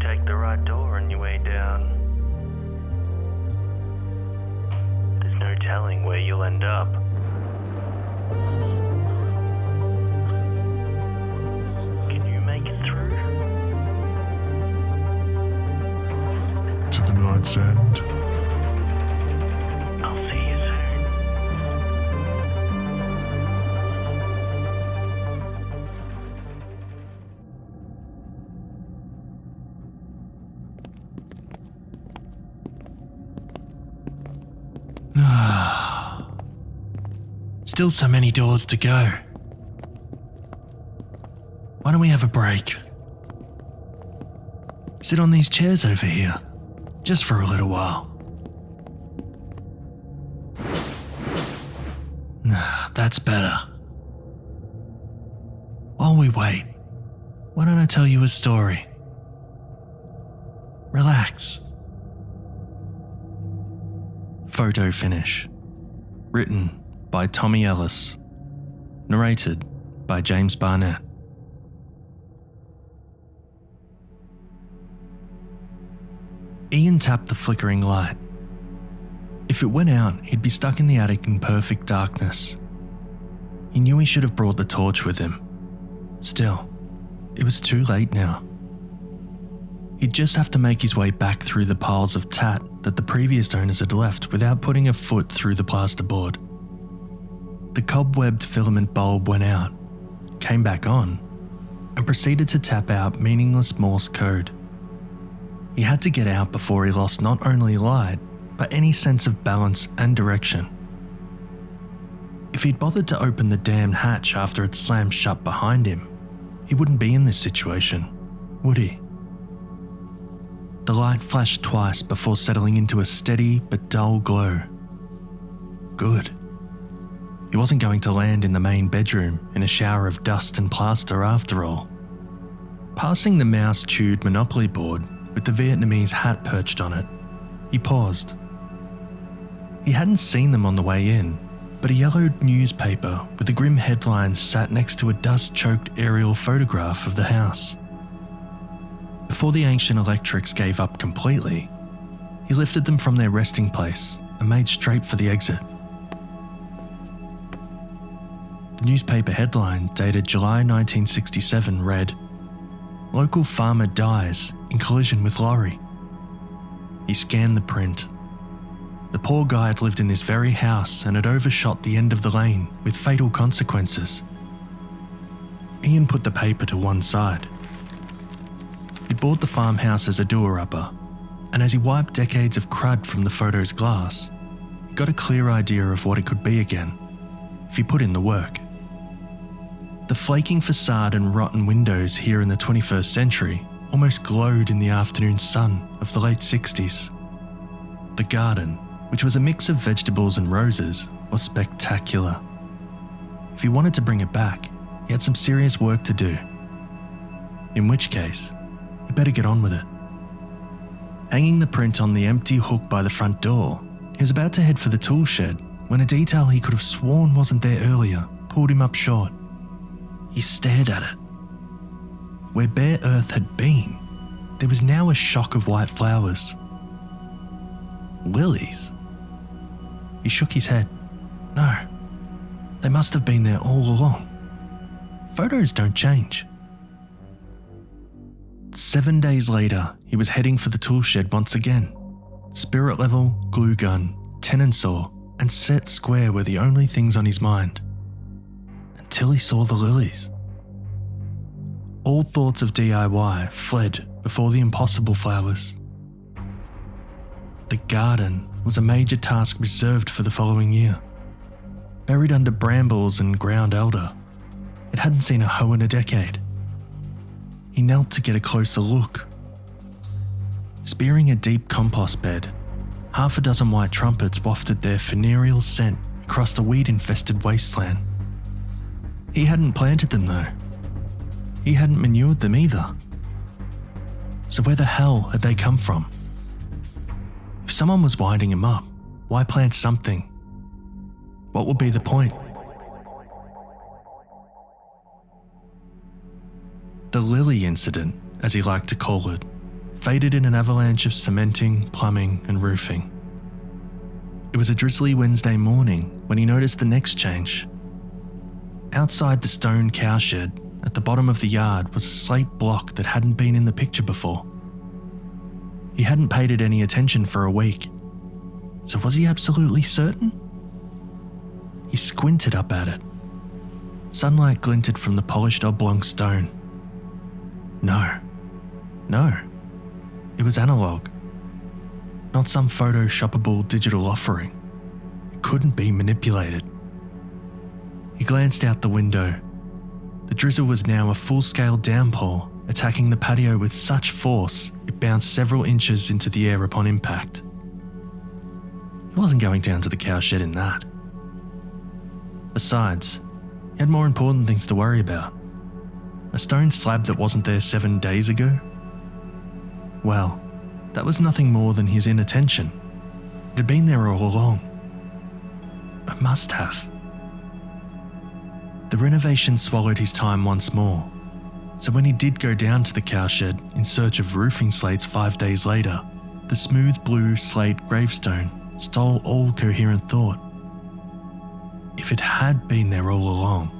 take the right door on your way down. There's no telling where you'll end up. Can you make it through? To the night's end. I'll see you soon. Still so many doors to go. Why don't we have a break? Sit on these chairs over here, just for a little while. That's better. While we wait, why don't I tell you a story? Relax. Photo finish. Written by Tommy Ellis. Narrated by James Barnett. Ian tapped the flickering light. If it went out, he'd be stuck in the attic in perfect darkness. He knew he should have brought the torch with him. Still, it was too late now. He'd just have to make his way back through the piles of tat that the previous owners had left without putting a foot through the plasterboard. The cobwebbed filament bulb went out, came back on, and proceeded to tap out meaningless Morse code. He had to get out before he lost not only light, but any sense of balance and direction. If he'd bothered to open the damned hatch after it slammed shut behind him, he wouldn't be in this situation, would he? The light flashed twice before settling into a steady but dull glow. Good. He wasn't going to land in the main bedroom in a shower of dust and plaster after all. Passing the mouse-chewed Monopoly board with the Vietnamese hat perched on it, he paused. He hadn't seen them on the way in, but a yellowed newspaper with a grim headline sat next to a dust-choked aerial photograph of the house. Before the ancient electrics gave up completely, he lifted them from their resting place and made straight for the exit. The newspaper headline, dated July 1967, read, "Local farmer dies in collision with lorry." He scanned the print. The poor guy had lived in this very house and had overshot the end of the lane with fatal consequences. Ian put the paper to one side. He bought the farmhouse as a doer-upper, and as he wiped decades of crud from the photo's glass, he got a clear idea of what it could be again, if he put in the work. The flaking facade and rotten windows here in the 21st century almost glowed in the afternoon sun of the late 60s. The garden, which was a mix of vegetables and roses, was spectacular. If he wanted to bring it back, he had some serious work to do. In which case, he better get on with it. Hanging the print on the empty hook by the front door, he was about to head for the tool shed when a detail he could have sworn wasn't there earlier pulled him up short. He stared at it. Where bare earth had been, there was now a shock of white flowers. Lilies? He shook his head. No, they must have been there all along. Photos don't change. 7 days later, he was heading for the tool shed once again. Spirit level, glue gun, tenon saw, and set square were the only things on his mind. Until he saw the lilies. All thoughts of DIY fled before the impossible flowers. The garden was a major task reserved for the following year. Buried under brambles and ground elder, it hadn't seen a hoe in a decade. He knelt to get a closer look. Spearing a deep compost bed, half a dozen white trumpets wafted their funereal scent across the weed-infested wasteland. He hadn't planted them though. He hadn't manured them either. So where the hell had they come from? If someone was winding him up, why plant something? What would be the point? The Lily incident, as he liked to call it, faded in an avalanche of cementing, plumbing, and roofing. It was a drizzly Wednesday morning when he noticed the next change. Outside the stone cowshed, at the bottom of the yard, was a slate block that hadn't been in the picture before. He hadn't paid it any attention for a week. So was he absolutely certain? He squinted up at it. Sunlight glinted from the polished oblong stone. No. It was analog. Not some photoshoppable digital offering. It couldn't be manipulated. He glanced out the window. The drizzle was now a full-scale downpour, attacking the patio with such force it bounced several inches into the air upon impact. He wasn't going down to the cowshed in that. Besides, he had more important things to worry about. A stone slab that wasn't there 7 days ago? Well, that was nothing more than his inattention. It had been there all along. It must have. The renovation swallowed his time once more, so when he did go down to the cowshed in search of roofing slates 5 days later, the smooth blue slate gravestone stole all coherent thought. If it had been there all along,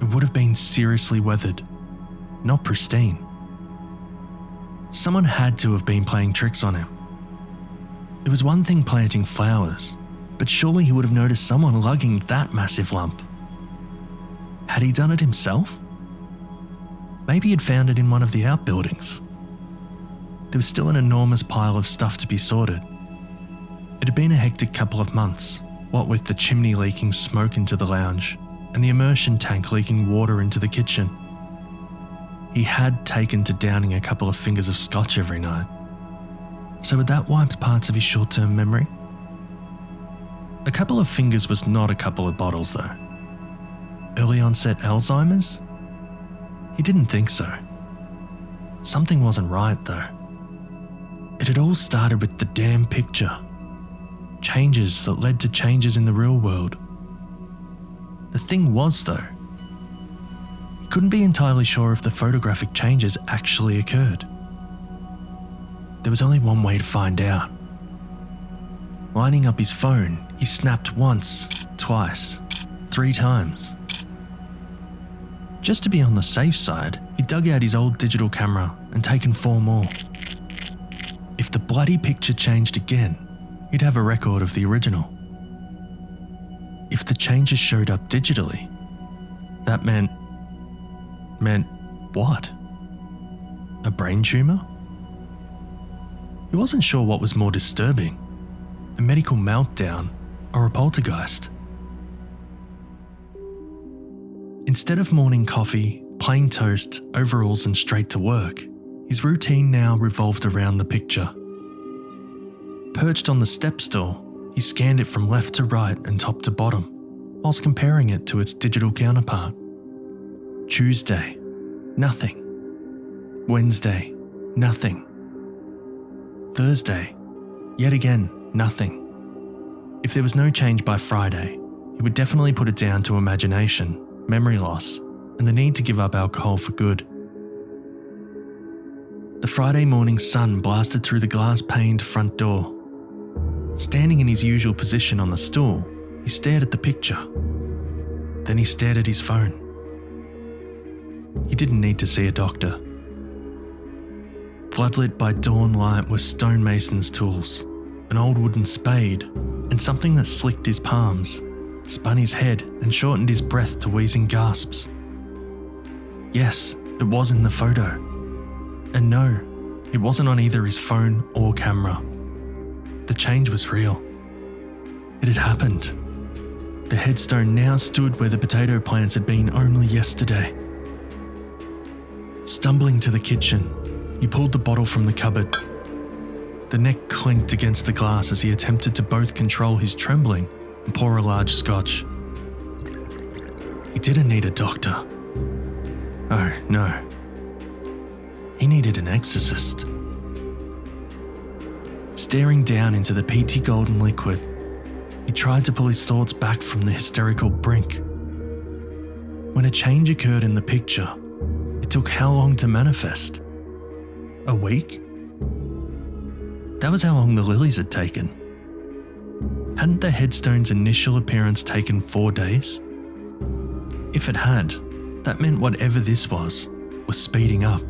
it would have been seriously weathered, not pristine. Someone had to have been playing tricks on him. It was one thing planting flowers, but surely he would have noticed someone lugging that massive lump. Had he done it himself? Maybe he'd found it in one of the outbuildings. There was still an enormous pile of stuff to be sorted. It had been a hectic couple of months, what with the chimney leaking smoke into the lounge and the immersion tank leaking water into the kitchen. He had taken to downing a couple of fingers of scotch every night. So had that wiped parts of his short-term memory? A couple of fingers was not a couple of bottles though. Early onset Alzheimer's? He didn't think so. Something wasn't right though. It had all started with the damn picture. Changes that led to changes in the real world. The thing was though, he couldn't be entirely sure if the photographic changes actually occurred. There was only one way to find out. Lining up his phone, he snapped once, twice, 3 times. Just to be on the safe side, he dug out his old digital camera and taken 4 more. If the bloody picture changed again, he'd have a record of the original. If the changes showed up digitally, that meant what? A brain tumour? He wasn't sure what was more disturbing, a medical meltdown or a poltergeist. Instead of morning coffee, plain toast, overalls and straight to work, his routine now revolved around the picture. Perched on the step stool, he scanned it from left to right and top to bottom, whilst comparing it to its digital counterpart. Tuesday, nothing. Wednesday, nothing. Thursday, yet again, nothing. If there was no change by Friday, he would definitely put it down to imagination, memory loss, and the need to give up alcohol for good. The Friday morning sun blasted through the glass-paned front door. Standing in his usual position on the stool, he stared at the picture. Then he stared at his phone. He didn't need to see a doctor. Floodlit by dawn light were stonemason's tools, an old wooden spade, and something that slicked his palms, spun his head and shortened his breath to wheezing gasps. Yes, it was in the photo. And no, it wasn't on either his phone or camera. The change was real. It had happened. The headstone now stood where the potato plants had been only yesterday. Stumbling to the kitchen, he pulled the bottle from the cupboard. The neck clinked against the glass as he attempted to both control his trembling and pour a large scotch. He didn't need a doctor. Oh, no. He needed an exorcist. Staring down into the peaty golden liquid, he tried to pull his thoughts back from the hysterical brink. When a change occurred in the picture, it took how long to manifest? A week? That was how long the lilies had taken. Hadn't the headstone's initial appearance taken 4 days? If it had, that meant whatever this was speeding up.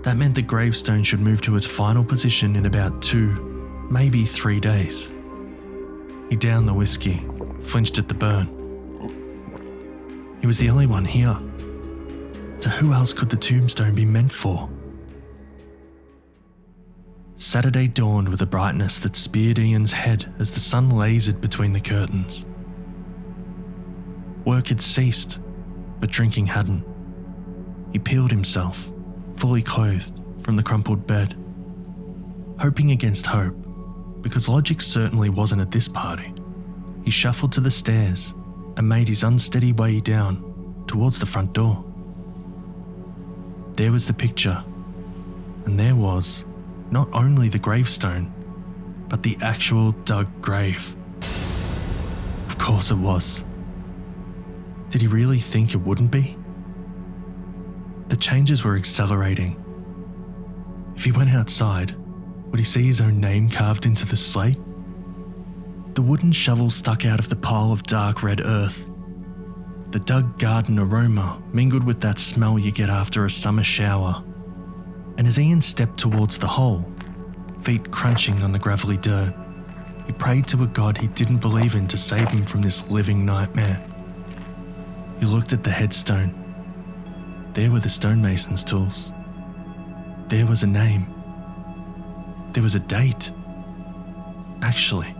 That meant the gravestone should move to its final position in about 2, maybe 3 days. He downed the whiskey, flinched at the burn. He was the only one here. So who else could the tombstone be meant for? Saturday dawned with a brightness that speared Ian's head as the sun lasered between the curtains. Work had ceased, but drinking hadn't. He peeled himself, fully clothed, from the crumpled bed, hoping against hope, because logic certainly wasn't at this party. He shuffled to the stairs and made his unsteady way down towards the front door. There was the picture, and there was not only the gravestone, but the actual dug grave. Of course it was. Did he really think it wouldn't be? The changes were accelerating. If he went outside, would he see his own name carved into the slate? The wooden shovel stuck out of the pile of dark red earth. The dug garden aroma mingled with that smell you get after a summer shower. And as Ian stepped towards the hole, feet crunching on the gravelly dirt, he prayed to a god he didn't believe in to save him from this living nightmare. He looked at the headstone. There were the stonemason's tools. There was a name. There was a date. Actually,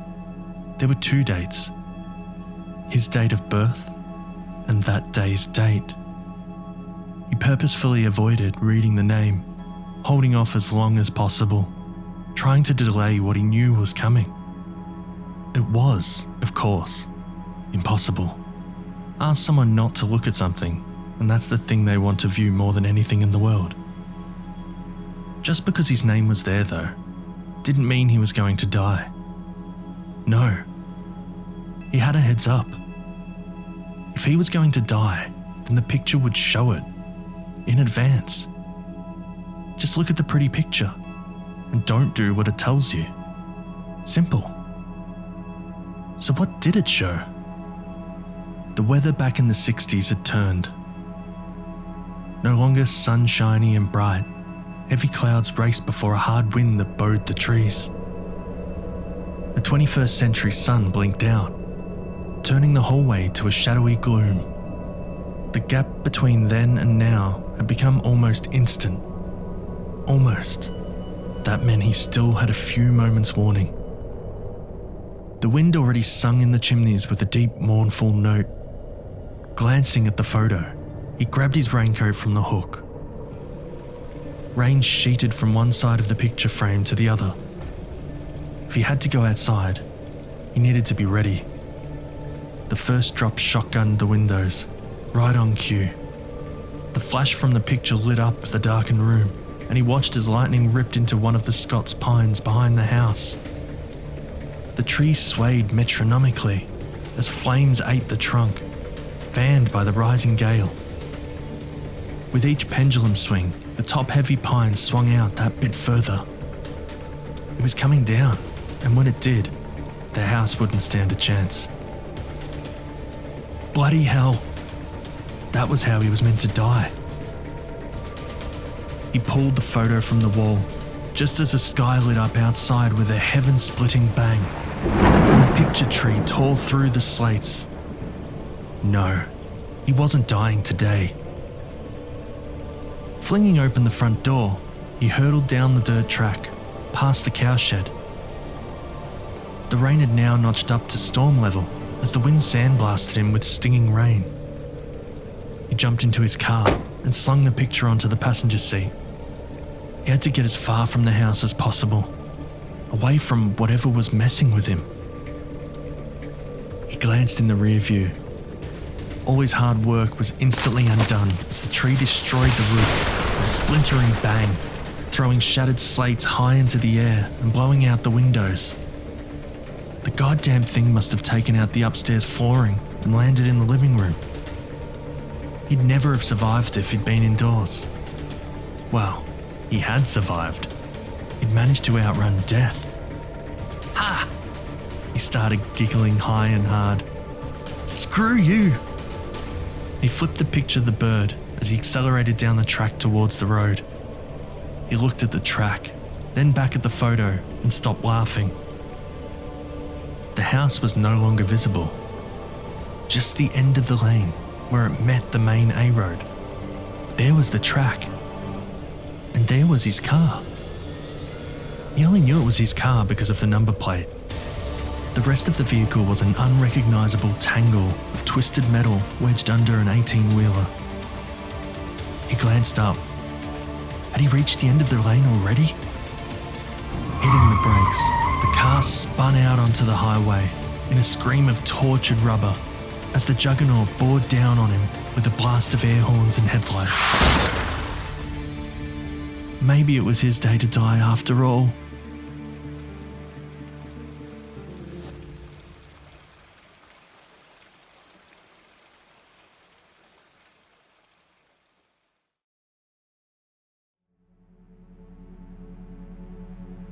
there were 2 dates. His date of birth and that day's date. He purposefully avoided reading the name, holding off as long as possible, trying to delay what he knew was coming. It was, of course, impossible. Ask someone not to look at something, and that's the thing they want to view more than anything in the world. Just because his name was there, though, didn't mean he was going to die. No. He had a heads up. If he was going to die, then the picture would show it, in advance. Just look at the pretty picture, and don't do what it tells you. Simple. So what did it show? The weather back in the 60s had turned. No longer sunshiny and bright, heavy clouds raced before a hard wind that bowed the trees. The 21st century sun blinked out, turning the hallway to a shadowy gloom. The gap between then and now had become almost instant. Almost. That meant he still had a few moments' warning. The wind already sung in the chimneys with a deep, mournful note. Glancing at the photo, he grabbed his raincoat from the hook. Rain sheeted from one side of the picture frame to the other. If he had to go outside, he needed to be ready. The first drop shotgunned the windows, right on cue. The flash from the picture lit up the darkened room, and he watched as lightning ripped into one of the Scots pines behind the house. The tree swayed metronomically as flames ate the trunk, fanned by the rising gale. With each pendulum swing, the top-heavy pines swung out that bit further. It was coming down, and when it did, the house wouldn't stand a chance. Bloody hell! That was how he was meant to die. He pulled the photo from the wall, just as the sky lit up outside with a heaven-splitting bang, and the picture tree tore through the slates. No, he wasn't dying today. Flinging open the front door, he hurtled down the dirt track, past the cowshed. The rain had now notched up to storm level as the wind sandblasted him with stinging rain. He jumped into his car and slung the picture onto the passenger seat. He had to get as far from the house as possible, away from whatever was messing with him. He glanced in the rear view. All his hard work was instantly undone as the tree destroyed the roof with a splintering bang, throwing shattered slates high into the air and blowing out the windows. The goddamn thing must have taken out the upstairs flooring and landed in the living room. He'd never have survived if he'd been indoors. Well, he had survived. he'd managed to outrun death. Ha! He started giggling high and hard. Screw you! He flipped the picture of the bird as he accelerated down the track towards the road. He looked at the track, then back at the photo and stopped laughing. The house was no longer visible. Just the end of the lane where it met the main A road. There was the track. And there was his car. He only knew it was his car because of the number plate. The rest of the vehicle was an unrecognisable tangle of twisted metal wedged under an 18-wheeler. He glanced up. Had he reached the end of the lane already? Hitting the brakes, the car spun out onto the highway in a scream of tortured rubber as the juggernaut bore down on him with a blast of air horns and headlights. Maybe it was his day to die after all.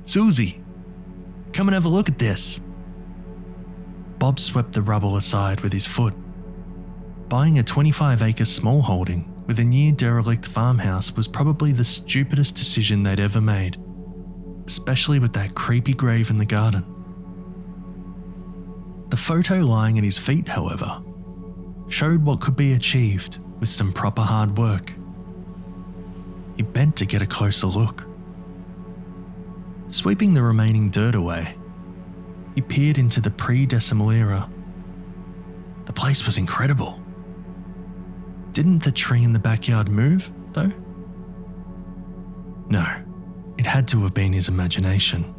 Susie, come and have a look at this. Bob swept the rubble aside with his foot. Buying a 25-acre small holding with a near-derelict farmhouse was probably the stupidest decision they'd ever made, especially with that creepy grave in the garden. The photo lying at his feet, however, showed what could be achieved with some proper hard work. He bent to get a closer look. Sweeping the remaining dirt away, he peered into the pre-decimal era. The place was incredible. Didn't the tree in the backyard move, though? No, it had to have been his imagination.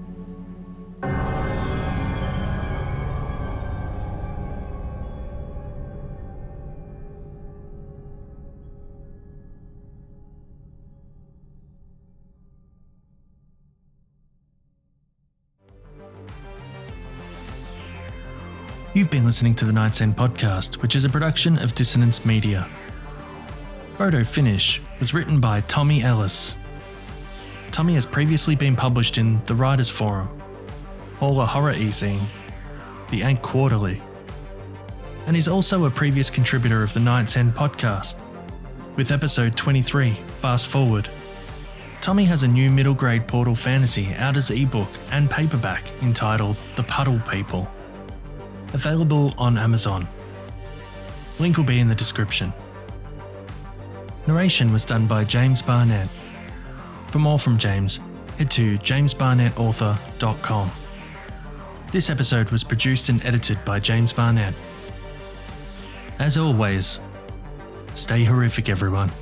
You've been listening to the Night's End podcast, which is a production of Dissonance Media. Photo Finish was written by Tommy Ellis. Tommy has previously been published in The Writers' Forum, Horla Horror ezine, the Ankh Quarterly, and is also a previous contributor of the Night's End podcast, with episode 23, Fast Forward. Tommy has a new middle grade portal fantasy out as ebook and paperback entitled The Puddle People, available on Amazon. Link will be in the description. Narration was done by James Barnett. For more from James, head to jamesbarnettauthor.com. This episode was produced and edited by James Barnett. As always, stay horrific, everyone.